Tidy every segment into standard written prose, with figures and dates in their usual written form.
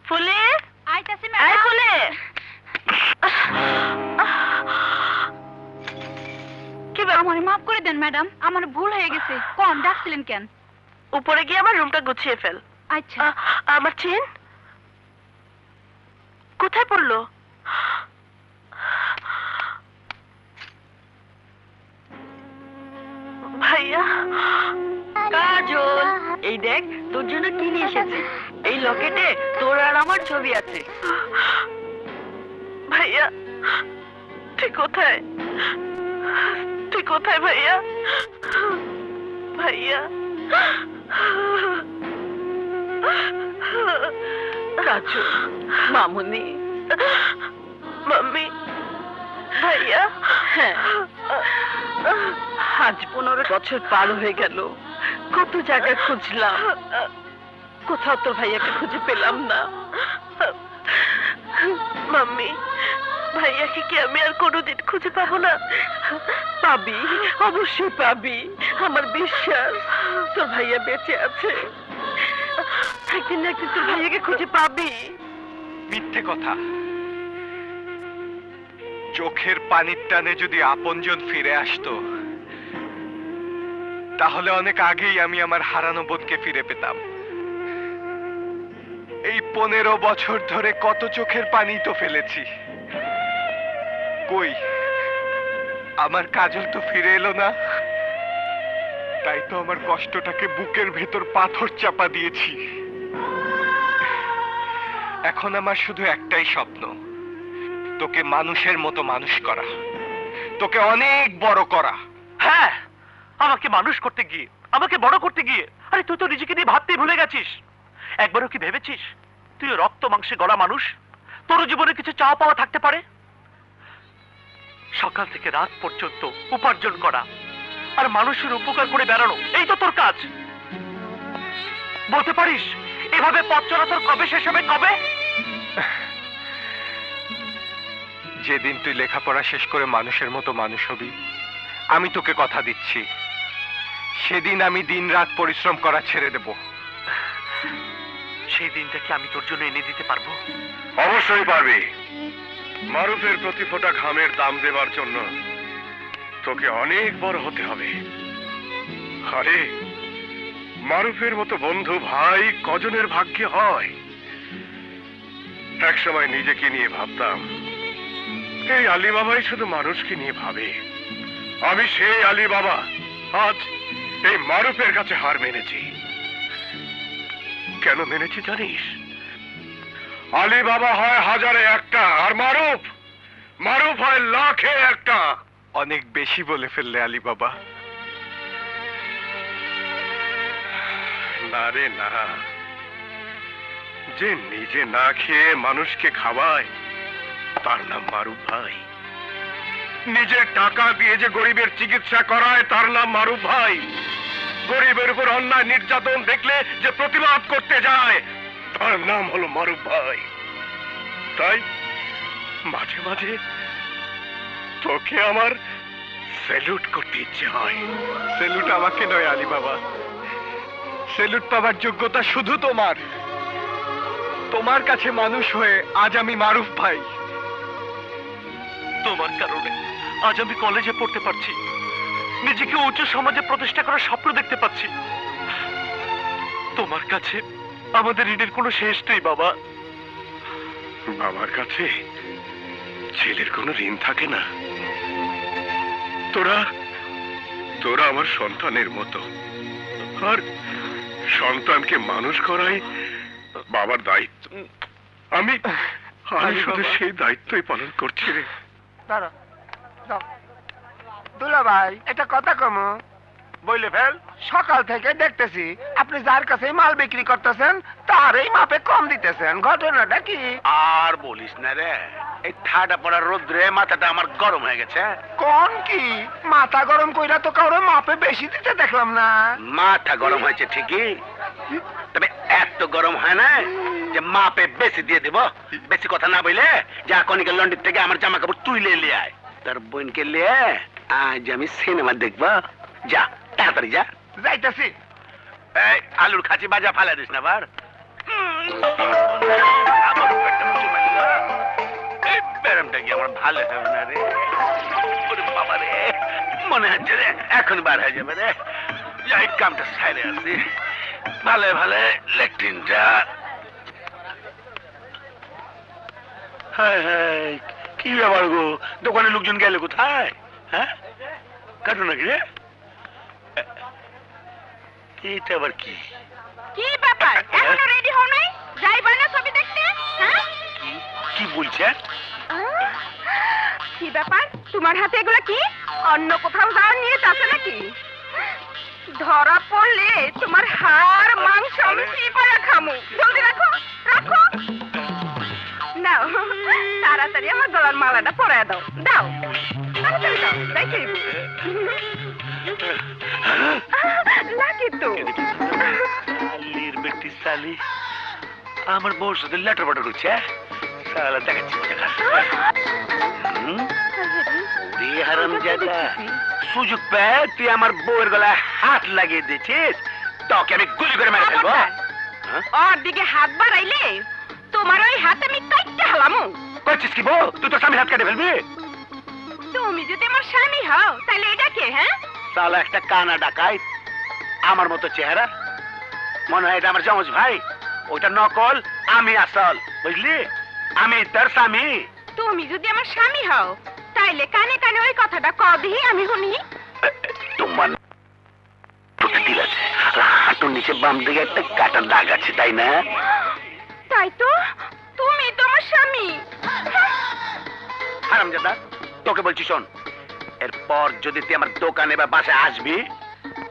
ফুলে আইতাছি এই ম্যাডাম। ফুলে কি ব্যাপার? আমারে মাফ করে দেন ম্যাডাম, আমার ভুল হয়ে গেছে। কোন ডাকছিলেন কেন? উপরে গিয়ে আমার রুমটা গুছিয়ে ফেল। আচ্ছা। আমার চেন কোথায় পড়লো? ভাইয়া, কাজল, এই দেখ তোর জন্য কি নিয়ে এসেছি। এই লকেটে তোর আর আমার ছবি আছে। ভাইয়া তুই কোথায়? তুই কোথায় ভাইয়া? ভাইয়া কাজল, মামুনি, মাম্মি, ভাইয়া। হ্যাঁ, আজ 15 বছর পার হয়ে গেল। কত জায়গায় খুঁজলাম, কোথাও তোর ভাইয়াকে খুঁজে পেলাম না। মাম্মি, ভাইয়াকে কি আমি আর কোনোদিন খুঁজে পাবো না? পাবি, অবশ্যই পাবি, আমার বিশ্বাস। তোর ভাইয়া বেঁচে আছে, একদিন না একদিন তোর ভাইয়াকে খুঁজে পাবি। মিথ্যে কথা। চোখের পানির টানে যদি আপনজন ফিরে আসতো, তাহলে অনেক আগেই আমি আমার হারানো বোনকে ফিরে পেতাম। এই 15 বছর ধরে কত চোখের পানি তো ফেলেছি, কই আমার কাজল তো ফিরে এলো না। তাই তো আমার কষ্টটাকে বুকের ভেতর পাথর চাপা দিয়েছি। এখন আমার শুধু একটাই স্বপ্ন, তোকে মানুষের মতো মানুষ করা, তোকে অনেক বড় করা। হ্যাঁ, আমাকে মানুষ করতে গিয়ে, আমাকে বড় করতে গিয়ে, আরে তুই তো নিজেকে নিয়ে ভাবতেই ভুলে গেছিস। একবারও কি ভেবেছিস তুই রক্ত মাংসে গড়া মানুষ, তোর জীবনে কিছু চাওয়া পাওয়া থাকতে পারে? সকাল থেকে রাত পর্যন্ত উপার্জন করা আর মানুষের উপকার করে বেড়ানো, এই তো তোর কাজ। বলতে পারিস এভাবে পথ চলা তোর কবে শেষ হবে? কবে? যেদিন তুই লেখাপড়া শেষ করে মানুষের মতো মানুষ হবি, আমি তোকে কথা দিচ্ছি, সেদিন আমি দিনরাত পরিশ্রম করা ছেড়ে দেব। সেই দিনটা কি আমি তোর জন্য এনে দিতে পারবো? অবশ্যই পারবি। মারুফের প্রতি ফোঁটা ঘামের দাম দেবার জন্য তোকে অনেক বড় হতে হবে। আরে মারুফের মতো বন্ধু ভাই কজনের ভাগ্যে হয়। এক সময় নিজেকে নিয়ে ভাবতাম, এই আলী বাবাই শুধু মানুষকে নিয়ে ভাবে। আমি সেই আলী বাবা আজ এই মারুফের কাছে হার মেনেছি। কেন মেনেছি জানিস? আলী বাবা হয় হাজারে একটা, আর মারুফ মারুফ হয় লাখে একটা। অনেক বেশি বলে ফেললে আলী বাবা। না রে না, যে নিজে না খেয়ে মানুষকে খাওয়ায় তার নাম মারুফ ভাই। নিজের টাকা দিয়ে যে গরিবের চিকিৎসা করায় তার নাম মারুফ ভাই। গরিবের উপর অন্যায় নির্যাতন দেখলে যে প্রতিবাদ করতে যায় তার নাম হলো মারুফ ভাই। তাই মাঝে মাঝে তোকে আমার স্যালুট করতে ইচ্ছে হয়। সেলুট আমাকে নয় আলী বাবা, সেলুট পাবার যোগ্যতা শুধু তোমার। তোমার কাছে মানুষ হয়ে আজ আমি মারুফ ভাই। তোমার কারণে আজ আমি কলেজে পড়তে পারছি, নিজেকে উচ্চ সমাজে প্রতিষ্ঠা করার স্বপ্ন দেখতে পাচ্ছি। তোমার কাছে আমাদের ঋণের কোনো শেষ নেই বাবা। বাবার কাছে ছেলের কোনো ঋণ থাকে না। তোরা তোরা আমার সন্তানের মতো, আর সন্তানকে মানুষ করাই বাবার দায়িত্ব। আমি শুধু সেই দায়িত্বই পালন করছি রে। দাঁড়া, দুলা ভাই একটা কথা কমো। বইলে ফেল। সকাল থেকে দেখতেছি আপনি যার কাছে মাল বিক্রি করতেছেন তারই মাপে কম দিতেছেন, ঘটনাটা কি? আর বলিস না রে, এই ঠাডা পড়া রোদ্রে মাথাটা আমার গরম হয়ে গেছে। কোন কি মাথা গরম কইরা তো কারো মাপে বেশি দিতে দেখলাম না। মাথা গরম হয়েছে ঠিকই, তবে এত গরম হয় না যে মাপে বেশি দিয়ে দেব। বেশি কথা না বইলে যা কনিকে লন্ডন থেকে আমার জামা কাপড় তুইলে লিয়ে আয়, তার বোনকে লিয়ে আজ আমি সিনেমা দেখবো। যা তাড়াতাড়ি যা। যাইতাছি। এই আলুর খাঁচি বাজা ফালা দিস না বার। কি আমার ভালো হবে না রে? ওরে বাবা রে, মনে হচ্ছে রে এখন বার হয়ে যাবে রে। যাই কামটা সাইরে আছি, ভালো ভালো লেট্রিনটা। হায় হায়, কি ব্যাপার গো, দোকানে লোকজন গেলে কোথায়? হ্যাঁ, কাটো নাকি রে? এটা আবার কি? কি ব্যাপার এখনো রেডি হও নাই? যাইবা না ছবি দেখতে? হ্যাঁ কি বলছে? কি ব্যাপার তোমার হাতে এগুলো কি? অন্য কোথাও যাওয়ার নিয়ে যাচ্ছে নাকি? ধরা পড়লে তোমার হাড় মাংস আমি চিবায়া খামু। জলদি রাখো, রাখো। নাও, তাড়াতাড়ি আমার গলার মালাটা পরায় দাও। দাও, তাড়াতাড়ি দাও, দেখে লাগে তো। শালির বেটি শালি আমার বউর সাথে লেটার বাটার করছে। শালা দেখাচ্ছি দেখা। হারামজাদা, সুযোগ পেয়ে তুই আমার বউয়ের গলায় হাত লাগিয়ে দিয়েছিস, তোকে আমি গুলি করে মেরে ফেলবো। ওর দিকে হাত বাড়াইলে তোমার ওই হাত আমি কাটতে হালামু। করছিস কি বউ? তুই তো স্বামীর হাত কেটে ফেলবি। তুমি যদি আমার স্বামী হও তাহলে এটা কে? হ্যাঁ, শালা একটা কানা ডাকাই, আমার মতো চেহারা, মনে হয় এটা আমার জমজ ভাই। ওইটা নকল, আমি আসল, বুঝলি? আমি তার স্বামী। তুমি যদি আমার স্বামী হও তাইলে কানে কানে ওই কথাটা কবি আমি শুনি। তোমার দিল আছে, হাঁটুর নিচে বাম দিকে একটা কাটার দাগ আছে, তাই না? তাই তো, তুমি তো আমার স্বামী। হারামজাদা, তোকে বলছি শোন, এরপর যদি তুই আমার দোকানে বা বাসায় আসবি,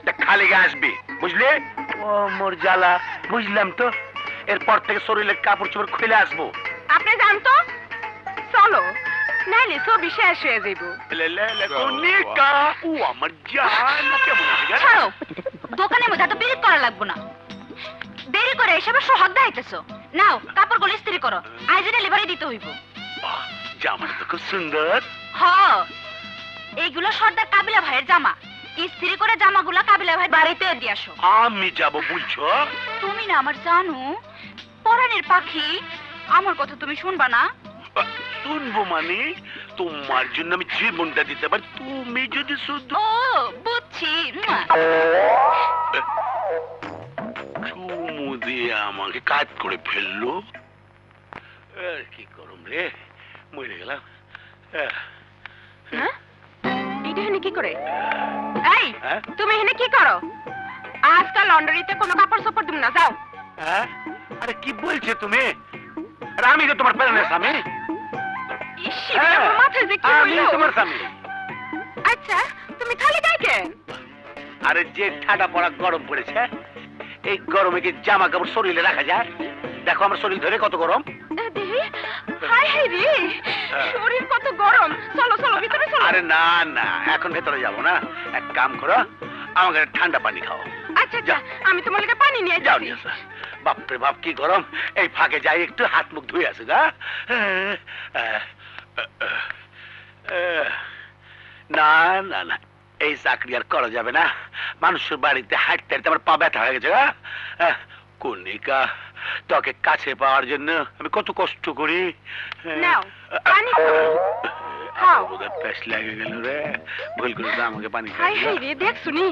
তা খালি গায়ে আসবি, বুঝলি? ও মোর জ্বালা, বুঝলাম তো। এরপর থেকে শরীরের কাপড় চোপড় খুলে আসবো। আপনি জানতো, চলো নাইলে ছবি শেষ হয়ে যাইব। কনিকা, ও আমার জান, কেমন আছে গা? ছাড়ো, দোকানের মধ্যে এত বিরক্ত করা লাগবো না। দেরি করে এসব সোহাগ দেখাইতেছো। নাও কাপড়গুলো ইস্ত্রি করো, আজ ডেলিভারি দিতে হইব। বাহ, জামাটা তো খুব সুন্দর। হ, এইগুলো সর্দার কাবিলা ভাইয়ের জামা। ইস্ত্রি করে জামাগুলো কাবিলা ভাই বাড়িতে দিয়ে আসো। আমি যাব বলছো? তুমি না আমার জানো পরাণের পাখি, আমার কথা তুমি শুনবা না? শুনবো মানে? তোমার জন্য আমি জীবনটা দিতে পারি, তুমি যদি শুধু ও বুঝছি। চুমু দিয়ে আমাকে কাজ করে ফেললো। কি করম রে, মরে গেলাম। হ্যাঁ, এটা এখানে কি করে? এই, হ্যাঁ? তুমি এখানে কি করো? আজকাল লন্ড্রিতে কোনো কাপড় চোপড় তুমি না, যাও। হ্যাঁ? আরে কি বলছো তুমি? আরে আমি তো তোমার প্যারেন্টের স্বামী। ইস, হ্যাঁ, আমার মাথায় যে কি আমি হইলো? তোমার স্বামী। আচ্ছা, তুমি খালি গায়ে কেন? আরে যে ঠাডা পড়া গরম পড়েছে, এই গরমে কি জামা কাপড় শরীরে রাখা যায়? দেখো আমার শরীর ধরে কত গরম। দেখি, হাই হাই রে, শরীর কত গরম। চলো চলো ভিতরে চলো। আরে না না, এখন ভেতরে যাবো না, এক কাম করো, আমাকে একটা ঠান্ডা পানি খাও। আচ্ছা আচ্ছা, আমি তোমার লাগে পানি নিয়ে যাও যাচ্ছি। নিয়ে আসো। বাপরে বাপ কি গরম, এই ফাঁকে যাই একটু হাত মুখ ধুয়ে আসো গা। না না না, এই চাকরি আর করা যাবে না। মানুষের বাড়িতে হাঁটতে হাঁটতে আমার পা ব্যথা হয়ে গেছে গা। কনিকা, তোকে কাছে পাওয়ার জন্য আমি কত কষ্ট করি। নাও, পানি খাও। খাও। বোধহয় প্যাস লেগে গেল রে, ভুল করে আমাকে পানি হাই খাই। হাই রে, দেখ শুনি।